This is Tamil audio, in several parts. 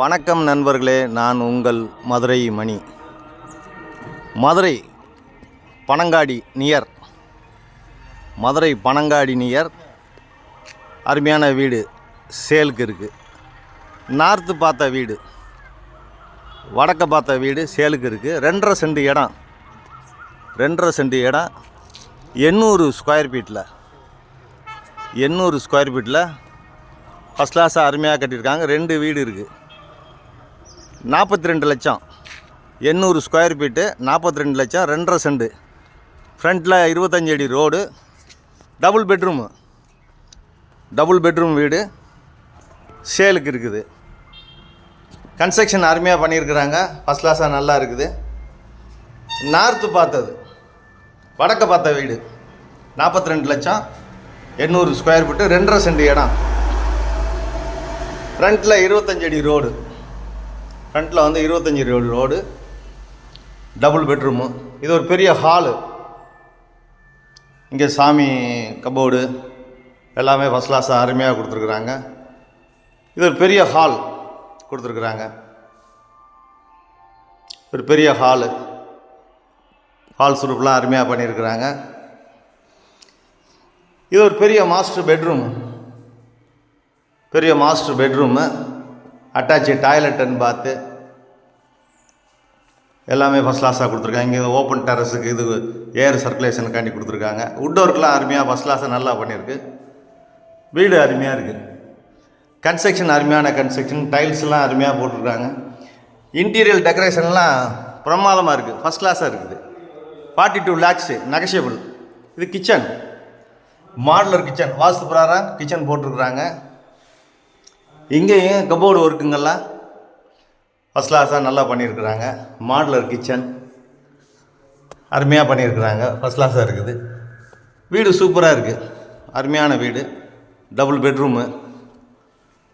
வணக்கம் நண்பர்களே, நான் உங்கள் மதுரை மணி. மதுரை பனங்காடி நியர் அருமையான வீடு சேலுக்கு இருக்குது. நார்த்து பார்த்த வீடு, வடக்க பார்த்த வீடு சேலுக்கு இருக்குது. 2.5 சென்ட் இடம், 800 ஸ்கொயர் ஃபீட்டில் ஃபஸ்ட் கிளாஸாக அருமையாக கட்டியிருக்காங்க. 2 வீடு இருக்குது. 42 லட்சம், 800 ஸ்கொயர் ஃபீட்டு, 42 லட்சம், 2.5 சென்ட். ஃப்ரண்ட்டில் 25 அடி ரோடு, டபுள் பெட்ரூம் வீடு சேலுக்கு இருக்குது. கன்ஸ்ட்ரக்ஷன் அருமையாக பண்ணியிருக்கிறாங்க. ஃபஸ்ட் கிளாஸாக நல்லா இருக்குது. நார்த்து பார்த்தது, வடக்க பார்த்த வீடு, 42 லட்சம், 800 ஸ்கொயர் ஃபீட்டு, 2.5 சென்ட் இடம். ஃப்ரண்ட்டில் 25 அடி ரோடு, ஃப்ரண்ட்டில் வந்து 25 அடி ரோடு, டபுள் பெட்ரூமு. இது ஒரு பெரிய ஹாலு. இங்கே சாமி கபோர்டு எல்லாமே ஃபஸ்ட் கிளாஸாக அருமையாக கொடுத்துருக்குறாங்க. இது ஒரு பெரிய ஹால் கொடுத்துருக்குறாங்க. ஒரு பெரிய ஹால் சுருப்பெலாம் அருமையாக பண்ணியிருக்கிறாங்க. இது ஒரு பெரிய master bedroom, attach toilet and bath எல்லாமே ஃபஸ்ட் கிளாஸாக கொடுத்துருக்காங்க. இங்கே ஓப்பன் டெரஸுக்கு இது ஏர் சர்க்குலேஷனுக்காண்டி கொடுத்துருக்காங்க. வுட் ஒர்க்லாம் அருமையாக ஃபஸ்ட் கிளாஸாக நல்லா பண்ணியிருக்கு. வீடு அருமையாக இருக்குது. கன்ஸ்ட்ரக்ஷன் அருமையான கன்ஸ்ட்ரக்ஷன், டைல்ஸ்லாம் அருமையாக போட்டிருக்காங்க. இன்டீரியர் டெக்கரேஷன்லாம் பிரமாதமாக இருக்குது, ஃபஸ்ட் கிளாஸாக இருக்குது. 42 lakhs நெகஷியபிள். இது கிச்சன், மாடுலர் கிச்சன், வாஸ்து பிரகாரம் கிச்சன் போட்டிருக்குறாங்க. இங்கேயும் கபோர்டு ஒர்க்குங்கெல்லாம் ஃபஸ்ட் கிளாஸாக நல்லா பண்ணியிருக்கிறாங்க. மாடுலர் கிச்சன் அருமையாக பண்ணியிருக்கிறாங்க, ஃபஸ்ட் கிளாஸாக இருக்குது. வீடு சூப்பராக இருக்குது, அருமையான வீடு, டபுள் பெட்ரூமு.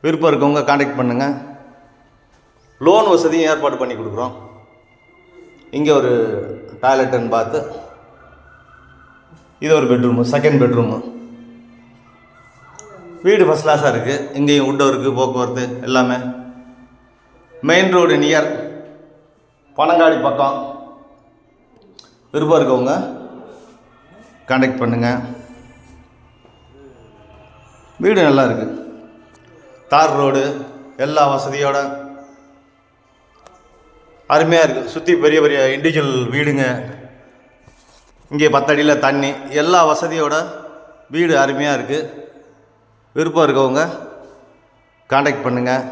விருப்பம் இருக்கவங்க கான்டாக்ட் பண்ணுங்கள். லோன் வசதியும் ஏற்பாடு பண்ணி கொடுக்குறோம். இங்கே ஒரு டாய்லெட் அண்ட் பாத்து, இது ஒரு பெட்ரூமு, செகண்ட் பெட்ரூமு. வீடு ஃபஸ்ட் கிளாஸாக இருக்குது. இங்கேயும் வுட் ஒர்க்கு, போக்குவரத்து எல்லாமே. மெயின் ரோடு நியர், பனங்காடி பக்கம். விருப்பம் இருக்கவங்க கான்டாக்ட் பண்ணுங்கள். வீடு நல்லா இருக்குது, தார் ரோடு எல்லா வசதியோட அருமையாக இருக்குது. சுற்றி பெரிய பெரிய இண்டிவிஜுவல் வீடுங்க. இங்கே 10 அடியில் தண்ணி, எல்லா வசதியோட வீடு அருமையாக இருக்குது. விருப்பம் இருக்கவங்க கான்டாக்ட் பண்ணுங்கள்.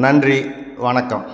நன்றி, வணக்கம்.